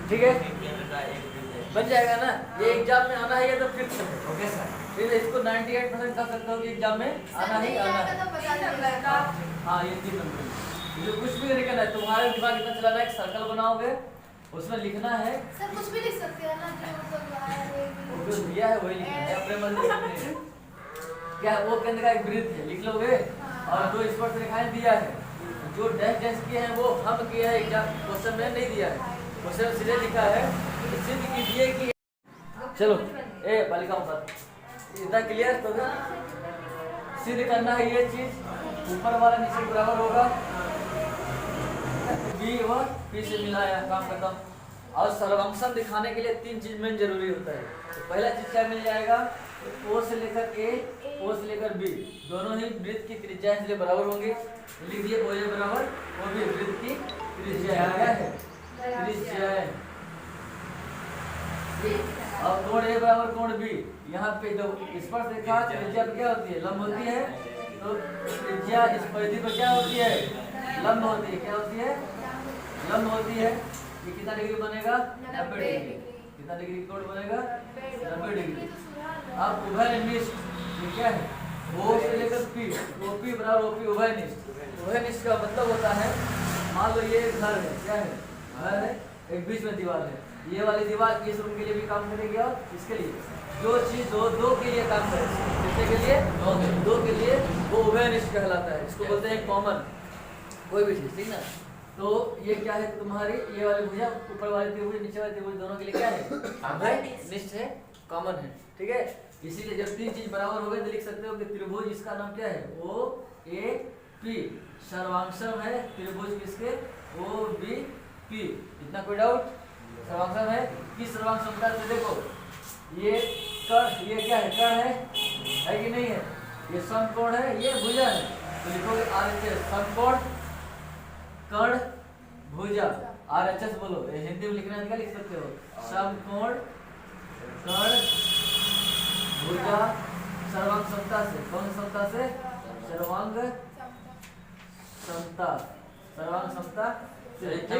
ठीक है, बन जाएगा ना। ये एग्जाम में आना है, ये तो फिक्स है। Okay sir. फिर इसको 98% कह सकते हो कि एग्जाम में आना ही आना है। हाँ, ये 3 नंबर जो कुछ भी लिखना है, तुम्हारे दिमाग इतना चलाना है, एक सर्कल बनाओगे, उसमें लिखना है। सर कुछ भी लिख सकते हैं ना, जो दिया है वही लिखना है, अपने मन से लिखना है। क्या वो केंद्र का एक वृत्त है, लिख लोगे। और जो स्पर्श रेखाएं दिया है, जो डैश डैश किए हैं वो हम किए हैं, एग्जाम क्वेश्चन में नहीं दिया है, क्वेश्चन में सीधे लिखा है कि सिद्ध कीजिए कि। चलो ए बालिकाओं पर इतना क्लियर तो सिद्ध करना है ये चीज, ऊपर वाला नीचे बराबर होगा, बी और पी से मिलाया, काम खत्म। और सर्वांशम दिखाने के लिए 3 चीज में जरूरी होता है। तो पहला चीज क्या मिल जाएगा, ओ से लेकर ए, ओ से लेकर बी, दोनों ही वृत्त की त्रिज्या इसलिए बराबर होंगी। लिख दिए ओ ए बराबर ओ बी, वृत्त की त्रिज्या क्या है, त्रिज्या। और कोण ए बराबर कोण बी, यहाँ पे जो स्पर्श रेखा त्रिज्या पे क्या होती है, लंब होती है। तो त्रिज्या इस परिधि पर क्या होती है, लंब होती है। क्या होती है, लंब होती है। ये कितना डिग्री बनेगा, 90 डिग्री। कितना डिग्री कोण बनेगा, 90 डिग्री। अब उभयनिष्ठ ये क्या है, ओ से लेकर पी, ओपी बराबर ओपी उभयनिष्ठ। उभयनिष्ठ का मतलब होता है, मान लो ये घर है, क्या है, घर है, एक बीच में दीवार है। ये वाली दीवार इस रूम के लिए भी काम करेगी और इसके लिए, जो चीज दो के लिए काम करेगी, कितने के लिए, दो के लिए, वो उभयनिष्ठ कहलाता है। इसको बोलते हैं कॉमन, कोई भी चीज, ठीक ना। तो ये क्या है तुम्हारी, ये वाली भुजा, ऊपर वाली त्रिभुज नीचे वाली त्रिभुज, दोनों के लिए क्या है, उभयनिष्ठ है, कॉमन है। ठीक है, इसीलिए जब 3 चीज बराबर हो गए तो लिख सकते हो कि त्रिभुज इसका नाम क्या है, ओ ए पी। सर्वांशम है त्रिभुज किसके, ओ बी पी। इतना कोई डाउट, सर्वांशम है। किस सर्वांशमता से, देखो ये कर्ण, ये क्या है, कर्ण है कि नहीं है, ये समकोण है, ये भुजा है। तो लिखोगे RHS, समकोण कर्ण भुजा, RHS बोलो। ये हिंदी में लिखना है, क्या लिख सकते हो, समकोण कर्ण भुजा सर्वांग समता से। कौन समता से, सर्वांग समता, सर्वांग समता। ठीक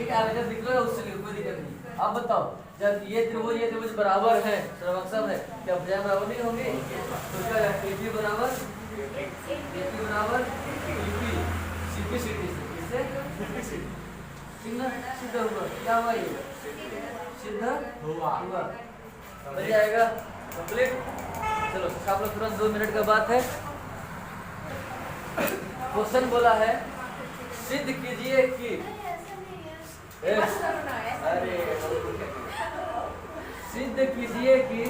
है, RHS लिख लो, उससे कोई दिक्कत नहीं। अब बताओ, जब ये त्रिभुज बराबर है, सर्वांशम है, क्या भुजा बराबर नहीं होंगी, तो क्या है, AP बराबर EP, CP CT से, इससे ठीक ना, सिद्ध हुआ। क्या हुआ, ये सिद्ध हुआ, बन जाएगा कंप्लीट। चलो आप लोग तुरंत 2 मिनट का बात है। क्वेश्चन बोला है, सिद्ध कीजिए कि, अरे सिद्ध कीजिए कि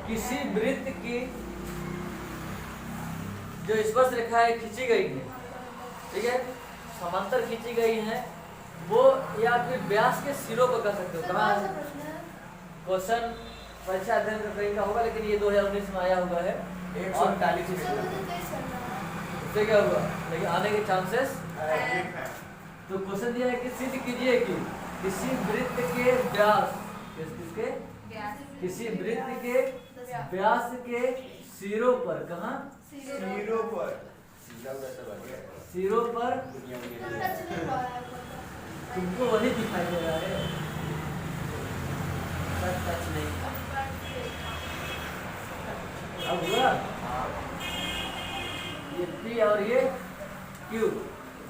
किसी वृत्त की जो स्पर्श रेखाएं खींची गई है, ठीक है, समांतर खींची गई है, वो या फिर व्यास के सिरों पर कर सकते हो। कहाँ क्वेश्चन परीक्षा अध्ययन का कहीं का होगा, लेकिन ये 2019 में आया हुआ है, 139 उससे क्या हुआ, लेकिन आने के चांसेस। तो क्वेश्चन दिया है कि सिद्ध कीजिए कि किसी वृत्त के व्यास, किसके, किसी वृत्त के व्यास के सिरों पर, कहाँ, सिरों पर, सिरों पर, तुमको वही दिखाई दे रहा है, टच नहीं। अब हुआ, ये P और ये Q,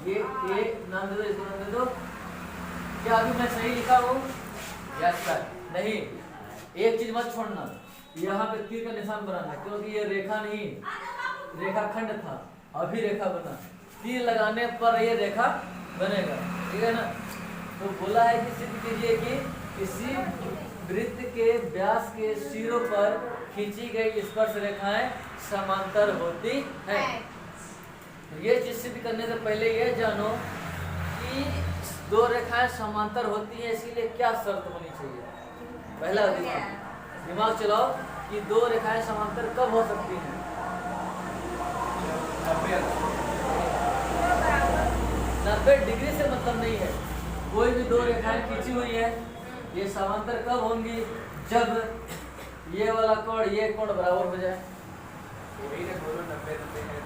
ये A नाम दे दो, इसको नाम दे दो। क्या अभी मैं सही लिखा हूँ, यस सर, नहीं, एक चीज मत छोड़ना, यहाँ पे तीर का निशान बनाना, क्योंकि ये रेखा नहीं, रेखाखंड था, अभी रेखा बना, तीर लगाने पर ये रेखा बनेगा, ठीक है ना। तो बोला है कि सिद्ध कीजिए कि किसी वृत्त के व्यास के सिरों पर खींची गई स्पर्श रेखाएं समांतर होती है। तो ये चीज सिद्ध करने से पहले ये जानो कि 2 रेखाएं समांतर होती हैं, इसीलिए क्या शर्त होनी चाहिए। पहला दिमाग चलाओ कि 2 रेखाएं समांतर कब हो सकती हैं, 90 डिग्री से मतलब नहीं है। कोई भी 2 रेखाएं खींची हुई है, ये समांतर कब होंगी, जब ये वाला कोण ये कोण बराबर हो जाए।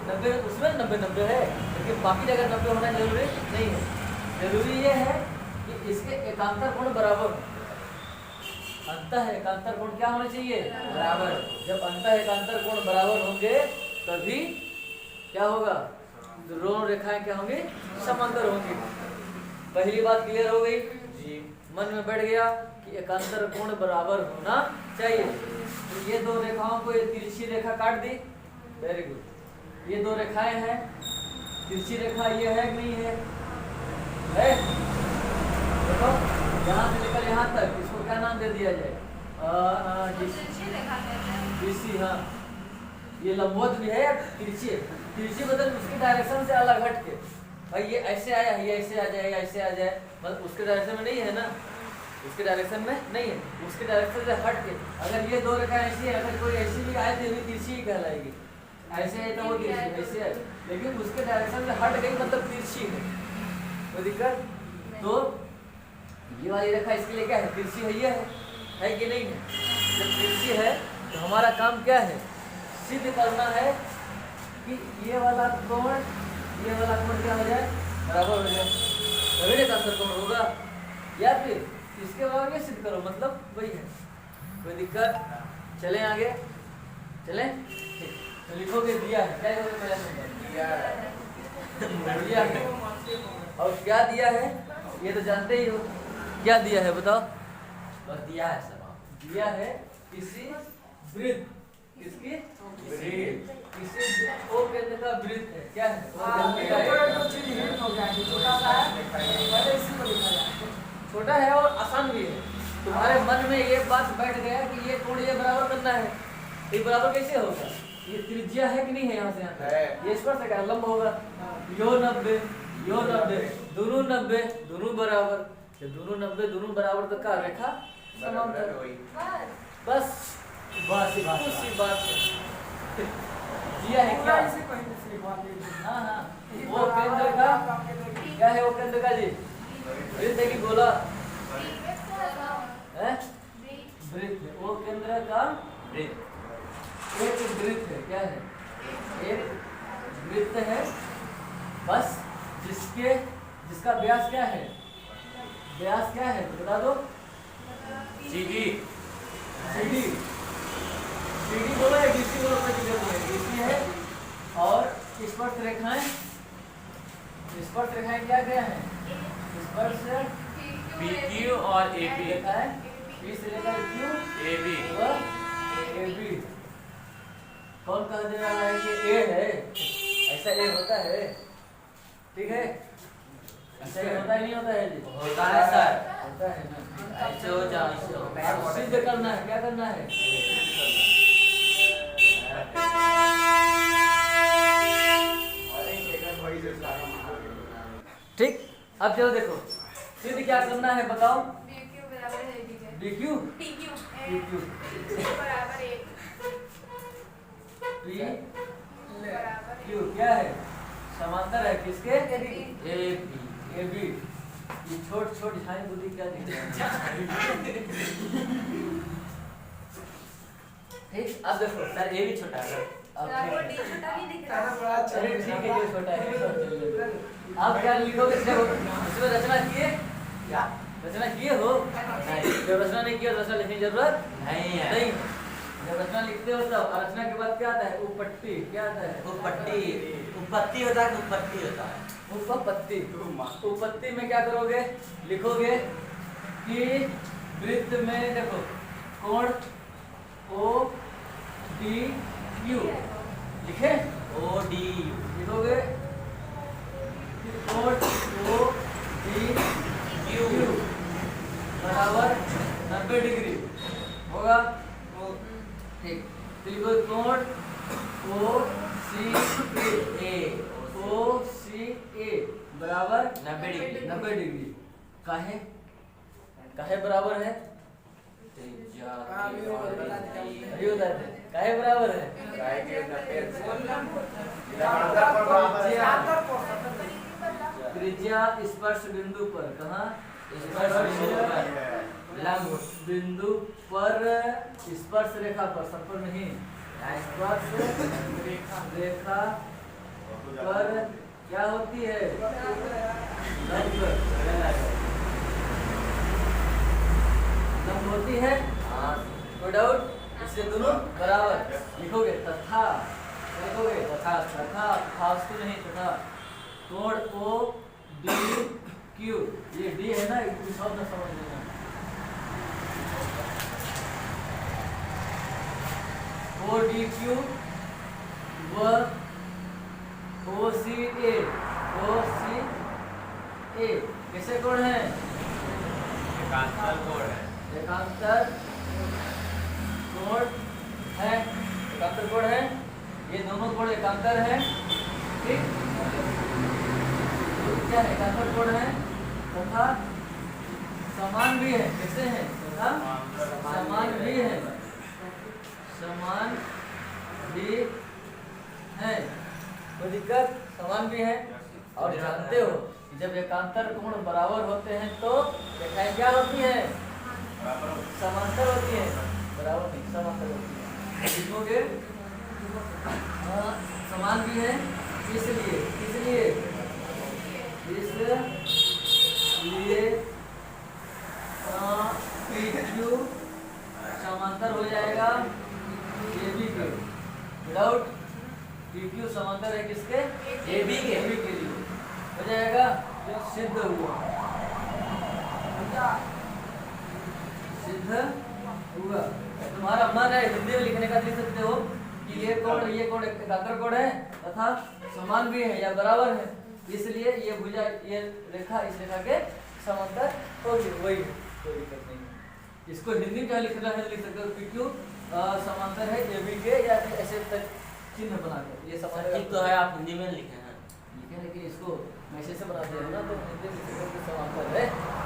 90 उसमें 90 है, लेकिन बाकी जगह 90 होना जरूरी नहीं है। जरूरी ये है कि इसके एकांतर कोण बराबर हो। अंतः एकांतर कोण क्या होने चाहिए? बराबर। जब अंतः एकांतर कोण बराबर होंगे तभी क्या होगा? दोनों रेखाएं क्या होंगी? समांतर होंगी। पहली बात क्लियर हो गई जी, मन में बैठ गया कि एकांतर कोण बराबर होना चाहिए। तो ये दो रेखाओं को ये तिरछी रेखा काट दी, वेरी गुड। ये दो रेखाएं हैं, तिरछी रेखा ये है कि नहीं है? देखो यहाँ से लेकर यहाँ तक इसको क्या नाम दे दिया जाए? तिरछी। हाँ, ये लंबवत भी है या तिरछी? तिरछी मतलब उसकी डायरेक्शन से अलग हट के। भाई ये ऐसे आया, ये ऐसे आ जाए, ऐसे आ जाए, मतलब उसके डायरेक्शन में नहीं है ना, उसके डायरेक्शन में नहीं है, उसके डायरेक्शन से हट के। अगर ये दो रेखा ऐसी है, अगर कोई ऐसी भी आए तो भी तिरछी ही कहलाएगी। ऐसे है तो वो तिरछी, ऐसे है, लेकिन उसके डायरेक्शन से हट गई मतलब तिरछी है। कोई दिक्कत? तो ये वाली रेखा इसके लिए क्या है? तिरछी है कि नहीं है? जब तिरछी है तो हमारा काम क्या है? सिद्ध करना है कि ये वाला कोण क्या हो जाए? बराबर हो जाए, तभी एकांतर कोण होगा। या फिर इसके बराबर ये सिद्ध करो, मतलब वही है। कोई दिक्कत? चलें आगे, चलें। तो लिखोगे दिया है, क्या लिखोगे? पहले दिया है। और क्या दिया है ये तो जानते ही हो। क्या दिया है बताओ? बस दिया है सब। दिया है किसी वृत्त, किसकी वृत्त, किसी ओ केंद्र का वृत्त है। क्या है? छोटा है और आसान भी है। तुम्हारे मन में ये बात बैठ गया कि ये कोण ये बराबर करना है। ये बराबर कैसे होगा? ये त्रिज्या है कि नहीं है? यहाँ से यहाँ ये स्पर्श है, लंब होगा। यो 90 दोनों 90 दोनों बराबर। जब दोनों 90 दोनों बराबर तो क्या रेखा समांतर। बस उसी बात है। दिया है क्या? हाँ हाँ, वो केंद्र का क्या है? वो केंद्र का जी वृत्त है कि गोला है? वृत्त है। वो केंद्र का वृत्त, एक वृत्त है। क्या है? एक वृत्त है बस, जिसका व्यास क्या है? व्यास क्या है बता दो? सीधी बोलो या डीसी बोलो? डीसी है। और स्पर्श रेखाएं क्या क्या है? स्पर्श BQ और AB लिखा है, बी से लेकर क्यू AB और AB। कौन कह दे रहा है कि ए है? ऐसा ए होता है? ठीक है, ऐसा ही होता है नहीं होता है जी? होता है सर, होता है ना। ऐसे हो जाओ, ऐसे हो। सिद्ध करना है, क्या करना है? ठीक, अब चलो देखो सिद्ध क्या करना है बताओ? BQ PQ क्या है? समांतर है किसके? AB। ये छोट झाई बुद्धि क्या दिख रहा है? ठीक, अब देखो सर ये भी छोटा है। अरे ठीक है, ये छोटा है। आप क्या लिखोगे? देखो इसमें रचना किए क्या? रचना किए हो? नहीं। जब रचना नहीं किया तो रचना लिखने की जरूरत नहीं है। नहीं। जब रचना लिखते हो तब रचना के बाद क्या आता है? उपपत्ति। क्या आता है? उपपत्ति होता है, उपपत्ति होता है। उपपत्ति। उपपत्ति में क्या करोगे? लिखोगे कि वृत्त में देखो कोण ODQ लिखे, ODU लिखोगे कोण ODQ बराबर 90 डिग्री होगा। ठीक, तो लिखो कोण OCA बराबर 90 डिग्री। 90 डिग्री। काहे बराबर है? अभी बता दे काहे बराबर है? त्रिज्या स्पर्श बिंदु पर, कहाँ? स्पर्श बिंदु पर, लंब बिंदु पर, स्पर्श रेखा पर, सब पर नहीं, स्पर्श रेखा पर क्या होती है? लंब होती है। हाँ नो डाउट। इससे दोनों बराबर लिखोगे तथा, लिखोगे तथा, तथा फालतू नहीं, तथा कोण ओ डी क्यू, ये डी है ना, इसको शब्द समझ लेना। ओ डी क्यू व ओ सी ए, ओ सी ए कैसे कोण है? एकांतर कोण है। एकांतर कोण है, एकांतर कोण है, ये दोनों कोण एकांतर है, ठीक। तो क्या है? एकांतर कोण है तथा समान भी है। कैसे है? तथा समान भी है, समान भी है। कोई दिक्कत? समान भी है। और जानते हो कि जब एकांतर कोण बराबर होते हैं तो रेखाएं क्या होती है? समांतर होती है, बराबर नहीं, समांतर होती है। लिखोगे समान भी है, इसलिए PQ समांतर हो जाएगा AB के। विदाउट PQ समांतर है किसके? AB के लिए हो जाएगा, सिद्ध हुआ, सिद्ध हुआ। तुम्हारा मन है हिंदी में लिखने का, लिख सकते हो कि ये कोण एकांतर कोण है तथा समान भी है या बराबर है, इसलिए ये भुजा, ये रेखा इस रेखा के समांतर होगी, वही है, कोई दिक्कत नहीं है। इसको हिंदी में लिखना है लिख सकते हो PQ समांतर है AB के, या ऐसे चिन्ह बनाकर ये समांतर। ठीक तो है, आप हिंदी में लिखे हैं, लिखे, लेकिन इसको मैसेज से बनाते हैं ना, तो हिंदी में लिख सकते हो कि समांतर है,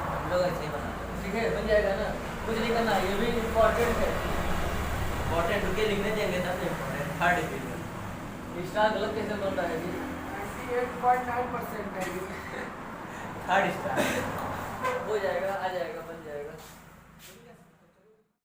हम लोग ऐसे ही बनाते हैं। ठीक है, बन जाएगा ना, कुछ नहीं करना, ये भी इम्पोर्टेंट है। इम्पोर्टेंट रुके लिखने देंगे तब इम्पोर्टेंट। थर्ड डिवीजन स्टार गलत कैसे बन रहा है जी? 98.9% है। थर्ड स्टार हो जाएगा, आ जाएगा, बन जाएगा।